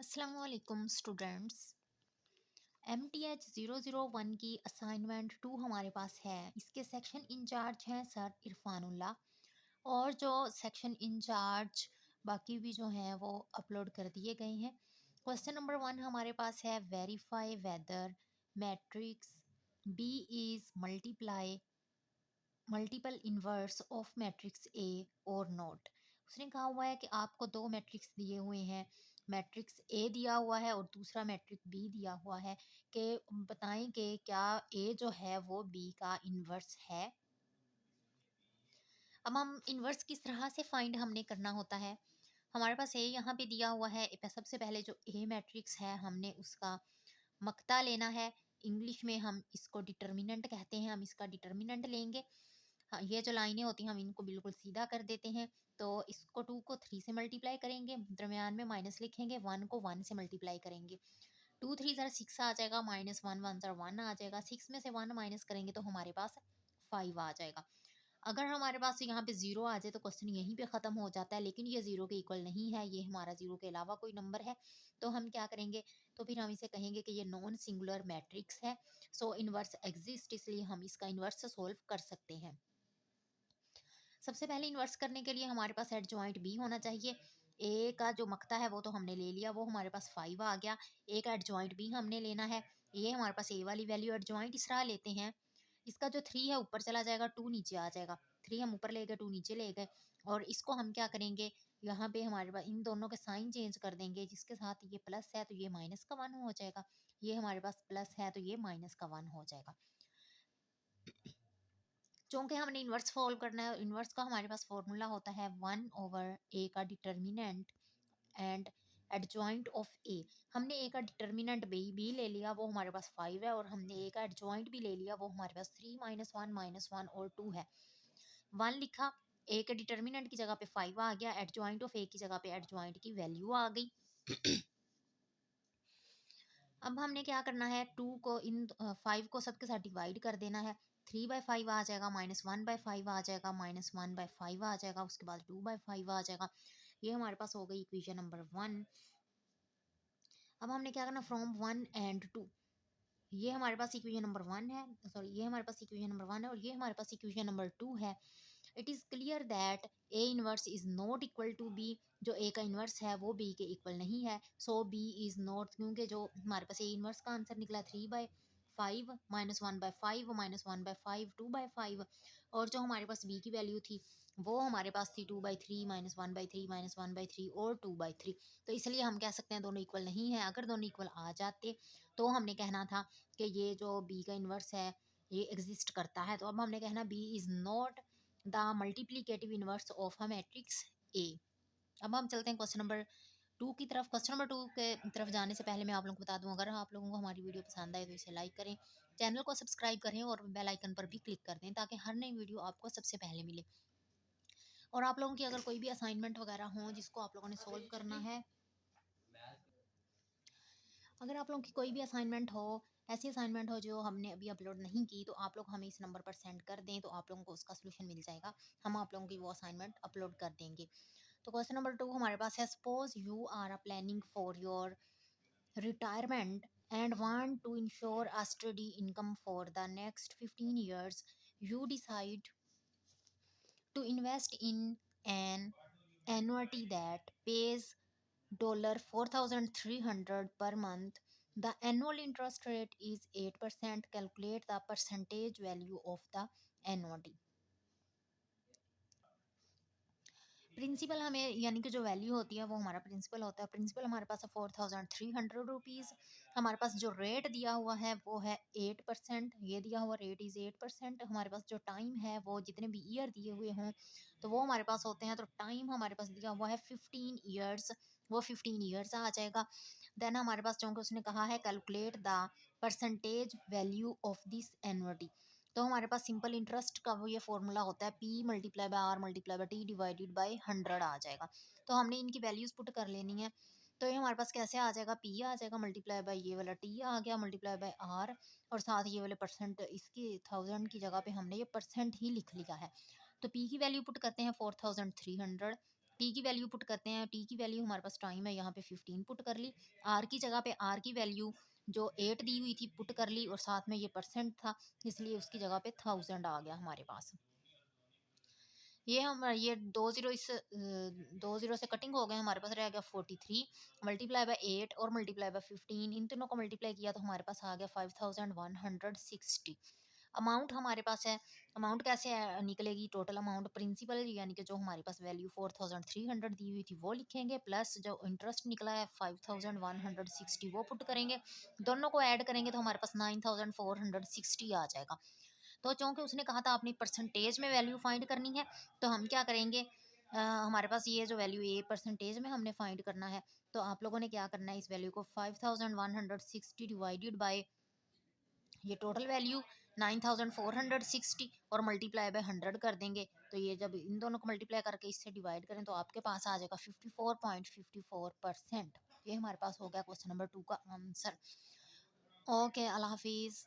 अस्सलामुअलैकुम students. MTH 001 की assignment 2 हमारे पास है। इसके सेक्शन इंचार्ज हैं सर इरफानुल्लाह, और जो सेक्शन इंचार्ज बाकी भी जो हैं वो अपलोड कर दिए गए हैं। क्वेश्चन नंबर 1 हमारे पास है, verify whether matrix B is multiple inverse of matrix A और नॉट। उसने कहा हुआ है कि आपको दो मैट्रिक्स दिए हुए हैं, मैट्रिक्स ए दिया हुआ है और दूसरा मैट्रिक्स बी दिया हुआ है, कि बताएं कि क्या ए जो है वो बी का इन्वर्स है। अब हम इन्वर्स किस तरह से फाइंड हमने करना होता है। हमारे पास ए यहाँ पे दिया हुआ है। सबसे पहले जो ए मैट्रिक्स है हमने उसका मक्ता लेना है। इंग्लिश में हम इसको डिटर्मिनेंट कहते हैं। हम इसका डिटर्मिनेंट लेंगे। हाँ, ये जो लाइनें होती हैं हम इनको बिल्कुल सीधा कर देते हैं। तो इसको 2 को 3 से मल्टीप्लाई करेंगे, दरमियान में माइनस लिखेंगे, 1 को 1 से मल्टीप्लाई करेंगे। 2 3 ज़रा 6 आ जाएगा, माइनस 1 1 ज़रा 1 आ जाएगा। 6 में से 1 माइनस करेंगे तो हमारे पास 5 आ जाएगा। अगर हमारे पास यहाँ पे ज़ीरो आ जाए तो क्वेश्चन यहीं पे ख़त्म हो जाता है, लेकिन ये ज़ीरो के इक्वल नहीं है, ये हमारा ज़ीरो के अलावा कोई नंबर है। तो हम क्या करेंगे, तो फिर हम इसे कहेंगे कि ये नॉन सिंगुलर मैट्रिक्स है। सो इन्वर्स एग्जिस्ट, इसलिए हम इसका इन्वर्स सोल्व कर सकते हैं। सबसे पहले इन्वर्स करने के लिए हमारे पास एडजॉइंट बी होना चाहिए। ए का जो मक्ता है वो तो हमने ले लिया, वो हमारे पास 5 आ गया। ए का एडजॉइंट बी हमने लेना है। ये हमारे पास ए वाली वैल्यू एडजॉइंट इस तरह लेते हैं। इसका जो 3 है ऊपर चला जाएगा, 2 नीचे आ जाएगा। 3 हम ऊपर ले गए, 2 नीचे ले गए। और इसको हम क्या करेंगे, यहाँ पे हमारे पास इन दोनों के साइन चेंज कर देंगे। जिसके साथ ये प्लस है तो ये माइनस का 1 हो जाएगा, ये हमारे पास प्लस है तो ये माइनस का 1 हो जाएगा। चूँकि हमने इन्वर्स सॉल्व करना है, इन्वर्स का हमारे पास फॉर्मूला होता है 1/a का डिटर्मिनेंट एंड एडजॉइंट ऑफ ए। हमने ए का डिटर्मिनेंट बी ले लिया, वो हमारे पास 5 है, और हमने ए का एडजॉइंट भी ले लिया, वो हमारे पास 3 -1 और 2 है। 1 लिखा, ए के डिटर्मिनेंट की जगह पे 5 आ गया, एडजॉइंट ऑफ ए की जगह पे एडजॉइंट की वैल्यू आ गई। अब हमने क्या करना है, 2 को 5 को सबके साथ डिवाइड कर देना है। 3/5 आ जाएगा, -1/5 आ जाएगा, -1/5 आ जाएगा, उसके बाद 2/5 आ जाएगा। ये हमारे पास हो गई इक्वेशन नंबर 1। अब हमने क्या करना, फ्रॉम 1 एंड 2, ये हमारे पास इक्वेशन नंबर 1 है, सॉरी ये हमारे पास इक्वेशन नंबर 1 है और ये हमारे पास इक्वेशन नंबर 2 है। It is clear that A inverse is not equal to B. जो ए का इनवर्स है वो बी के इक्वल नहीं है। सो बी इज़ नॉट, क्योंकि जो हमारे पास ए इनवर्स का आंसर निकला 3/5 -1/5 -1/5 2/5, और जो हमारे पास बी की वैल्यू थी वो हमारे पास थी 2/3 -1/3 -1/3 और 2/3। तो इसलिए हम कह सकते हैं दोनों इक्वल नहीं है। अगर दोनों इक्वल आ जाते तो हमने कहना था कि ये जो बी का इन्वर्स है ये एग्जिस्ट करता है। तो अब हमने कहना B is not the multiplicative inverse of a matrix A. अब हम चलते हैं क्वेश्चन नंबर 2 की तरफ। क्वेश्चन नंबर 2 के तरफ जाने से पहले मैं आप लोगों को बता दूं, अगर आप लोगों को हमारी वीडियो पसंद आए तो इसे लाइक करें, चैनल को सब्सक्राइब करें और बेल आइकन पर भी क्लिक कर दें ताकि हर नई वीडियो आपको सबसे पहले मिले। और आप लोगों की अगर कोई भी असाइनमेंट वगैरह हो जिसको आप लोगों ने सोल्व करना है, अगर आप लोगों की कोई भी असाइनमेंट हो, ऐसी असाइनमेंट हो जो हमने अभी अपलोड नहीं की, तो आप लोग हमें इस नंबर पर सेंड कर दें, तो आप लोगों को उसका सोल्यूशन मिल जाएगा। हम आप लोगों की वो असाइनमेंट अपलोड कर देंगे। तो क्वेश्चन नंबर 2 हमारे पास है, suppose you are planning for your retirement and want to ensure a steady income for the next 15 years. You decide to invest in an annuity that pays $4,300 per month. The annual interest rate is 8%. Calculate the percentage value of the annuity. Principal हमें, यानी कि जो value होती है वो हमारा principal होता है। प्रिंसिपल हमारे पास है 4,300 रुपीज़। हमारे पास जो रेट दिया हुआ है वो है 8%। ये दिया हुआ रेट इज़ 8%। हमारे पास जो टाइम है वो जितने भी ईयर दिए हुए हों तो वो हमारे पास होते हैं। तो टाइम हमारे पास दिया हुआ है 15 ईयर्स, वो 15 ईयर्स आ जाएगा। देन हमारे पास चूँकि उसने कहा है calculate the percentage value of this annuity, तो हमारे पास सिंपल इंटरेस्ट का वो ये फॉर्मूला होता है, P multiply by R multiply by T divided by 100 आ जाएगा। तो हमने इनकी वैल्यूज़ पुट कर लेनी है। तो ये हमारे पास कैसे आ जाएगा, पी आ जाएगा मल्टीप्लाई बाय ये वाला टी आ गया मल्टीप्लाई बाय आर, और साथ ये वाले परसेंट, इसकी 1000 की जगह पे हमने ये परसेंट ही लिख लिया है। तो पी की वैल्यू पुट करते हैं 4300 टी की वैल्यू पुट करते हैं, टी की वैल्यू हमारे पास टाइम है यहाँ पे 15 पुट कर ली, आर की जगह पे आर की वैल्यू जो 8 दी हुई थी पुट कर ली, और साथ में ये परसेंट था इसलिए उसकी जगह पे 1000 आ गया हमारे पास। ये हम ये 2 जीरो इस 2 जीरो से कटिंग हो गए, हमारे पास रह गया 43 मल्टीप्लाई बाय 8 और मल्टीप्लाई बाय 15, इन तीनों को मल्टीप्लाई किया तो हमारे पास आ गया 5160। अमाउंट हमारे पास है, अमाउंट कैसे निकलेगी, टोटल अमाउंट प्रिंसिपल यानी कि जो हमारे पास वैल्यू 4300 दी हुई थी वो लिखेंगे, प्लस जो इंटरेस्ट निकला है 5160 वो पुट करेंगे, दोनों को ऐड करेंगे तो हमारे पास 9460 आ जाएगा। तो चूंकि उसने कहा था अपनी परसेंटेज में वैल्यू फाइंड करनी है, तो हम क्या करेंगे, हमारे पास ये जो वैल्यू ए परसेंटेज में हमने फाइंड करना है, तो आप लोगों ने क्या करना है, इस वैल्यू को 5160 डिवाइडेड बाय ये टोटल वैल्यू 9460 और मल्टीप्लाई बाय 100 कर देंगे। तो ये जब इन दोनों को मल्टीप्लाई करके इससे डिवाइड करें तो आपके पास आ जाएगा 54.54%। ये हमारे पास हो गया क्वेश्चन नंबर 2 का आंसर। ओके, अल्लाह हाफिज़।